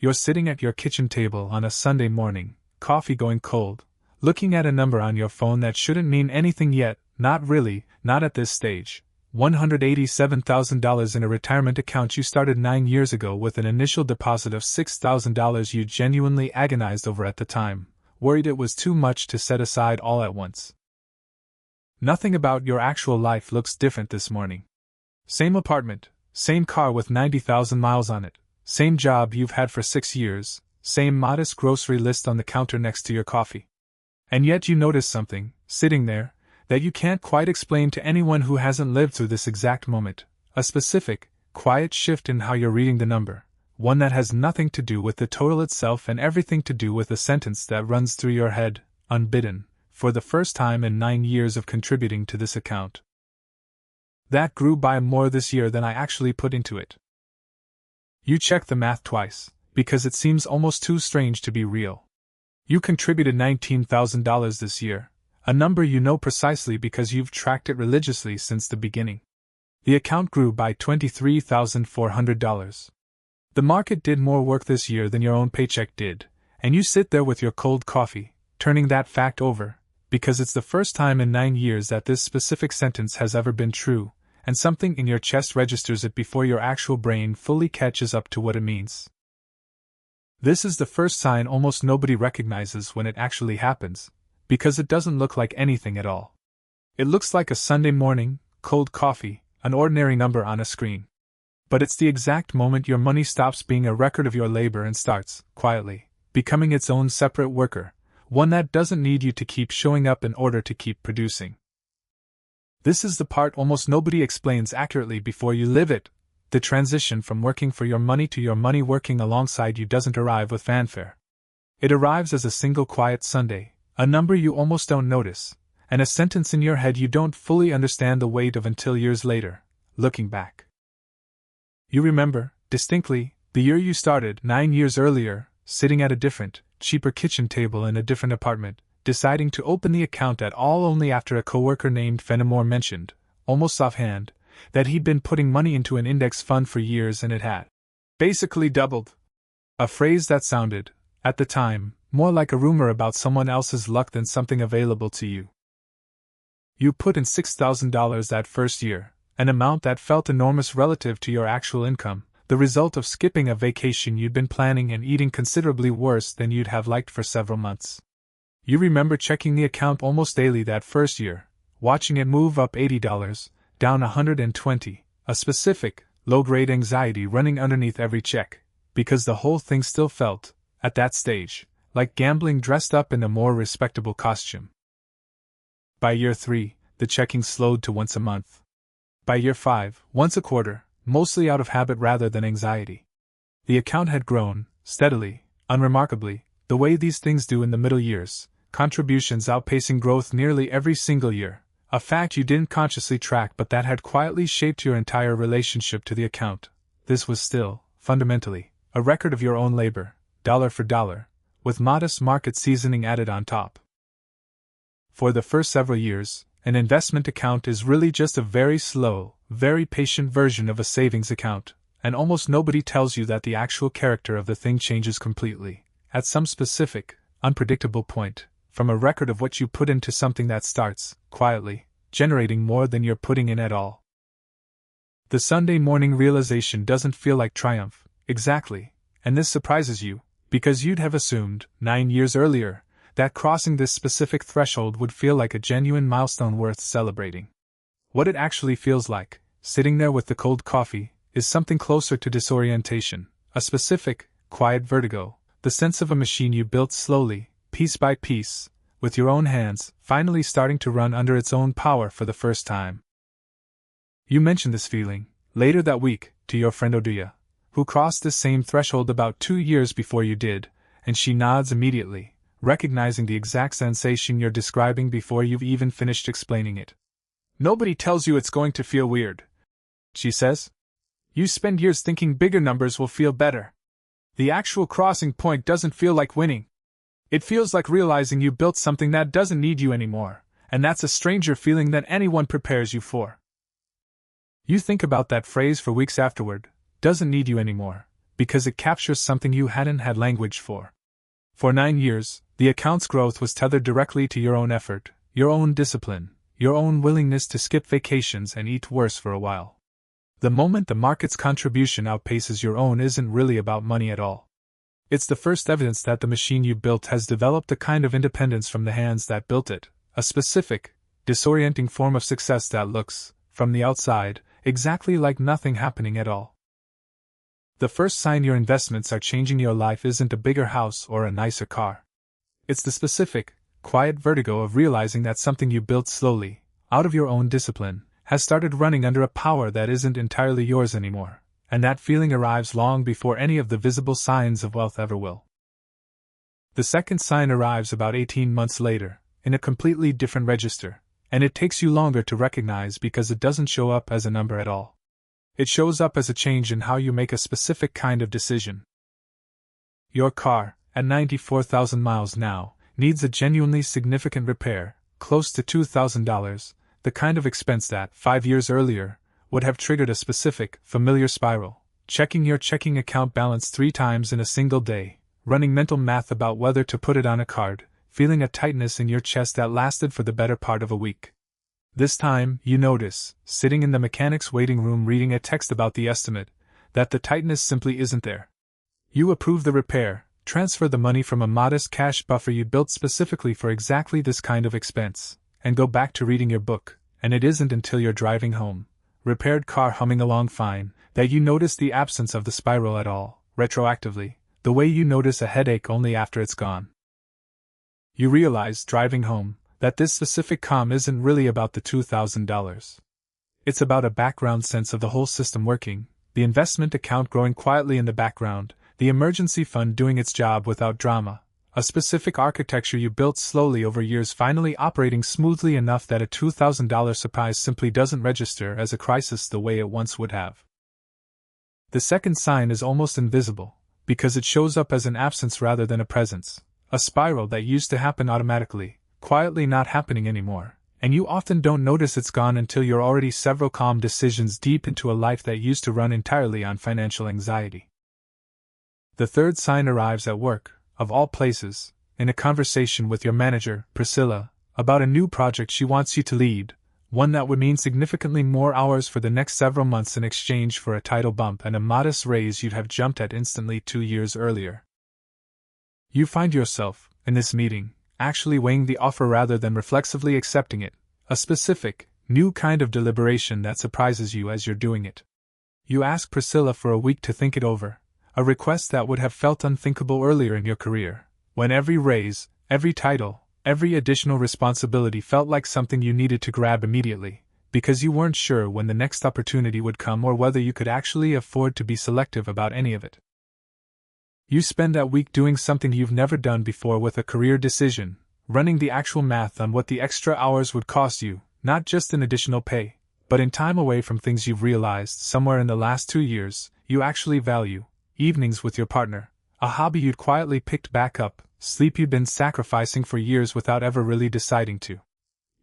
You're sitting at your kitchen table on a Sunday morning, coffee going cold, looking at a number on your phone that shouldn't mean anything yet, not really, not at this stage. $187,000 in a retirement account you started 9 years ago with an initial deposit of $6,000 you genuinely agonized over at the time, worried it was too much to set aside all at once. Nothing about your actual life looks different this morning. Same apartment, same car with 90,000 miles on it, same job you've had for 6 years, same modest grocery list on the counter next to your coffee. And yet you notice something, sitting there, that you can't quite explain to anyone who hasn't lived through this exact moment, a specific, quiet shift in how you're reading the number, one that has nothing to do with the total itself and everything to do with the sentence that runs through your head, unbidden, for the first time in 9 years of contributing to this account. That grew by more this year than I actually put into it. You check the math twice, because it seems almost too strange to be real. You contributed $19,000 this year, a number you know precisely because you've tracked it religiously since the beginning. The account grew by $23,400. The market did more work this year than your own paycheck did, and you sit there with your cold coffee, turning that fact over, because it's the first time in 9 years that this specific sentence has ever been true, and something in your chest registers it before your actual brain fully catches up to what it means. This is the first sign almost nobody recognizes when it actually happens, because it doesn't look like anything at all. It looks like a Sunday morning, cold coffee, an ordinary number on a screen. But it's the exact moment your money stops being a record of your labor and starts, quietly, becoming its own separate worker, one that doesn't need you to keep showing up in order to keep producing. This is the part almost nobody explains accurately before you live it. The transition from working for your money to your money working alongside you doesn't arrive with fanfare. It arrives as a single quiet Sunday, a number you almost don't notice, and a sentence in your head you don't fully understand the weight of until years later, looking back. You remember, distinctly, the year you started 9 years earlier, sitting at a different, cheaper kitchen table in a different apartment, deciding to open the account at all only after a coworker named Fenimore mentioned, almost offhand, that he'd been putting money into an index fund for years and it had basically doubled. A phrase that sounded, at the time, more like a rumor about someone else's luck than something available to you. You put in $6,000 that first year, an amount that felt enormous relative to your actual income, the result of skipping a vacation you'd been planning and eating considerably worse than you'd have liked for several months. You remember checking the account almost daily that first year, watching it move up $80, down $120, a specific, low-grade anxiety running underneath every check, because the whole thing still felt, at that stage, like gambling dressed up in a more respectable costume. By year 3, the checking slowed to once a month. By year 5, once a quarter, mostly out of habit rather than anxiety. The account had grown, steadily, unremarkably, the way these things do in the middle years, contributions outpacing growth nearly every single year, a fact you didn't consciously track but that had quietly shaped your entire relationship to the account. This was still, fundamentally, a record of your own labor, dollar for dollar, with modest market seasoning added on top. For the first several years, an investment account is really just a very slow, very patient version of a savings account, and almost nobody tells you that the actual character of the thing changes completely, at some specific, unpredictable point, from a record of what you put into something that starts, quietly, generating more than you're putting in at all. The Sunday morning realization doesn't feel like triumph, exactly, and this surprises you, because you'd have assumed, 9 years earlier, that crossing this specific threshold would feel like a genuine milestone worth celebrating. What it actually feels like, sitting there with the cold coffee, is something closer to disorientation, a specific, quiet vertigo, the sense of a machine you built slowly, piece by piece, with your own hands, finally starting to run under its own power for the first time. You mentioned this feeling, later that week, to your friend Oduya, who crossed this same threshold about 2 years before you did, and she nods immediately, recognizing the exact sensation you're describing before you've even finished explaining it. "Nobody tells you it's going to feel weird," she says. "You spend years thinking bigger numbers will feel better. The actual crossing point doesn't feel like winning. It feels like realizing you built something that doesn't need you anymore, and that's a stranger feeling than anyone prepares you for." You think about that phrase for weeks afterward, doesn't need you anymore, because it captures something you hadn't had language for. For 9 years, the account's growth was tethered directly to your own effort, your own discipline, your own willingness to skip vacations and eat worse for a while. The moment the market's contribution outpaces your own isn't really about money at all. It's the first evidence that the machine you built has developed a kind of independence from the hands that built it, a specific, disorienting form of success that looks, from the outside, exactly like nothing happening at all. The first sign your investments are changing your life isn't a bigger house or a nicer car. It's the specific, quiet vertigo of realizing that something you built slowly, out of your own discipline, has started running under a power that isn't entirely yours anymore, and that feeling arrives long before any of the visible signs of wealth ever will. The second sign arrives about 18 months later, in a completely different register, and it takes you longer to recognize because it doesn't show up as a number at all. It shows up as a change in how you make a specific kind of decision. Your car, at 94,000 miles now, needs a genuinely significant repair, close to $2,000, the kind of expense that, 5 years earlier, would have triggered a specific, familiar spiral, checking your checking account balance 3 times in a single day, running mental math about whether to put it on a card, feeling a tightness in your chest that lasted for the better part of a week. This time, you notice, sitting in the mechanic's waiting room reading a text about the estimate, that the tightness simply isn't there. You approve the repair, transfer the money from a modest cash buffer you built specifically for exactly this kind of expense, and go back to reading your book, and it isn't until you're driving home, repaired car humming along fine, that you notice the absence of the spiral at all, retroactively, the way you notice a headache only after it's gone. You realize, driving home, that this specific calm isn't really about the $2,000. It's about a background sense of the whole system working, the investment account growing quietly in the background, the emergency fund doing its job without drama, a specific architecture you built slowly over years finally operating smoothly enough that a $2,000 surprise simply doesn't register as a crisis the way it once would have. The second sign is almost invisible, because it shows up as an absence rather than a presence, a spiral that used to happen automatically, quietly not happening anymore, and you often don't notice it's gone until you're already several calm decisions deep into a life that used to run entirely on financial anxiety. The third sign arrives at work, of all places, in a conversation with your manager, Priscilla, about a new project she wants you to lead, one that would mean significantly more hours for the next several months in exchange for a title bump and a modest raise you'd have jumped at instantly 2 years earlier. You find yourself, in this meeting, actually weighing the offer rather than reflexively accepting it, a specific, new kind of deliberation that surprises you as you're doing it. You ask Priscilla for a week to think it over, a request that would have felt unthinkable earlier in your career, when every raise, every title, every additional responsibility felt like something you needed to grab immediately, because you weren't sure when the next opportunity would come or whether you could actually afford to be selective about any of it. You spend that week doing something you've never done before with a career decision, running the actual math on what the extra hours would cost you, not just in additional pay, but in time away from things you've realized somewhere in the last 2 years you actually value, evenings with your partner, a hobby you'd quietly picked back up, sleep you'd been sacrificing for years without ever really deciding to.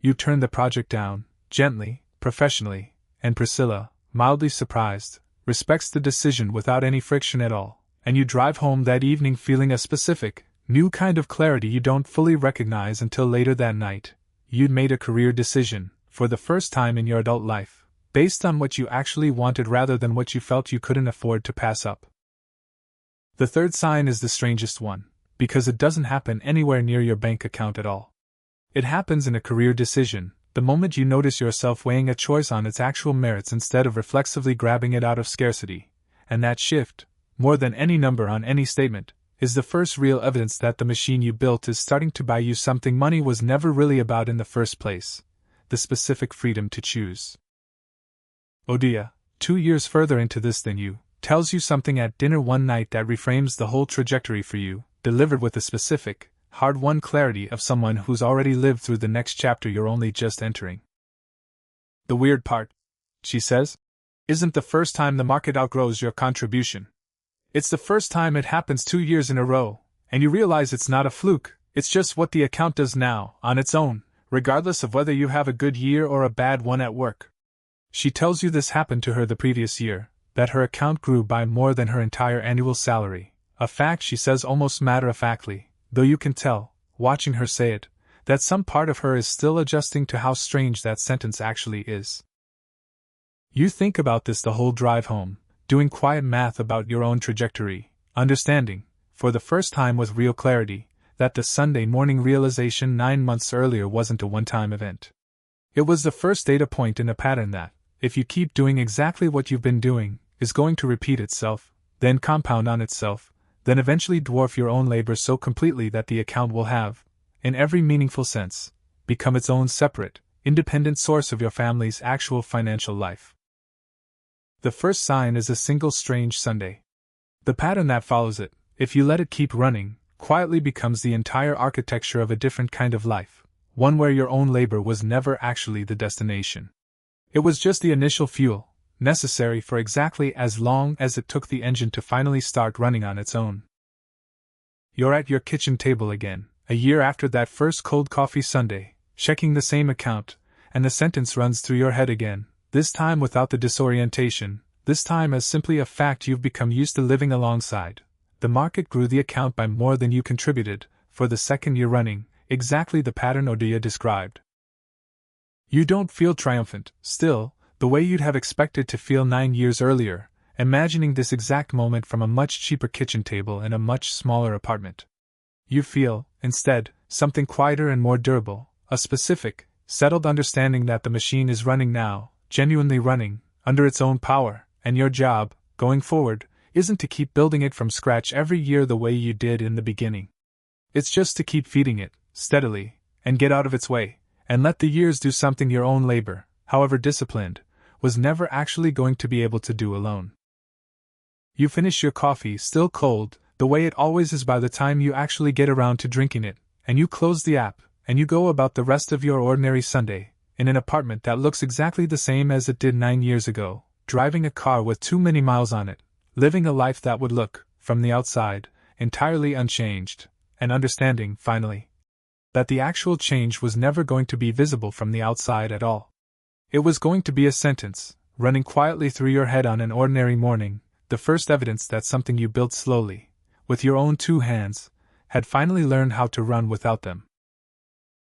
You turn the project down, gently, professionally, and Priscilla, mildly surprised, respects the decision without any friction at all. And you drive home that evening feeling a specific, new kind of clarity you don't fully recognize until later that night. You'd made a career decision, for the first time in your adult life, based on what you actually wanted rather than what you felt you couldn't afford to pass up. The third sign is the strangest one, because it doesn't happen anywhere near your bank account at all. It happens in a career decision, the moment you notice yourself weighing a choice on its actual merits instead of reflexively grabbing it out of scarcity, and that shift, more than any number on any statement, is the first real evidence that the machine you built is starting to buy you something money was never really about in the first place, the specific freedom to choose. Odia, 2 years further into this than you, tells you something at dinner one night that reframes the whole trajectory for you, delivered with the specific, hard-won clarity of someone who's already lived through the next chapter you're only just entering. The weird part, she says, isn't the first time the market outgrows your contribution. It's the first time it happens 2 years in a row, and you realize it's not a fluke, it's just what the account does now, on its own, regardless of whether you have a good year or a bad one at work. She tells you this happened to her the previous year, that her account grew by more than her entire annual salary, a fact she says almost matter-of-factly, though you can tell, watching her say it, that some part of her is still adjusting to how strange that sentence actually is. You think about this the whole drive home, doing quiet math about your own trajectory, understanding, for the first time with real clarity, that the Sunday morning realization 9 months earlier wasn't a one-time event. It was the first data point in a pattern that, if you keep doing exactly what you've been doing, is going to repeat itself, then compound on itself, then eventually dwarf your own labor so completely that the account will have, in every meaningful sense, become its own separate, independent source of your family's actual financial life. The first sign is a single strange Sunday. The pattern that follows it, if you let it keep running, quietly becomes the entire architecture of a different kind of life, one where your own labor was never actually the destination. It was just the initial fuel, necessary for exactly as long as it took the engine to finally start running on its own. You're at your kitchen table again, a year after that first cold coffee Sunday, checking the same account, and the sentence runs through your head again, this time without the disorientation, this time as simply a fact you've become used to living alongside. The market grew the account by more than you contributed, for the second year running, exactly the pattern Odia described. You don't feel triumphant, still, the way you'd have expected to feel 9 years earlier, imagining this exact moment from a much cheaper kitchen table in a much smaller apartment. You feel, instead, something quieter and more durable, a specific, settled understanding that the machine is running now, genuinely running, under its own power, and your job, going forward, isn't to keep building it from scratch every year the way you did in the beginning. It's just to keep feeding it, steadily, and get out of its way, and let the years do something your own labor, however disciplined, was never actually going to be able to do alone. You finish your coffee, still cold, the way it always is by the time you actually get around to drinking it, and you close the app, and you go about the rest of your ordinary Sunday, in an apartment that looks exactly the same as it did 9 years ago, driving a car with too many miles on it, living a life that would look, from the outside, entirely unchanged, and understanding, finally, that the actual change was never going to be visible from the outside at all. It was going to be a sentence, running quietly through your head on an ordinary morning, the first evidence that something you built slowly, with your own 2 hands, had finally learned how to run without them.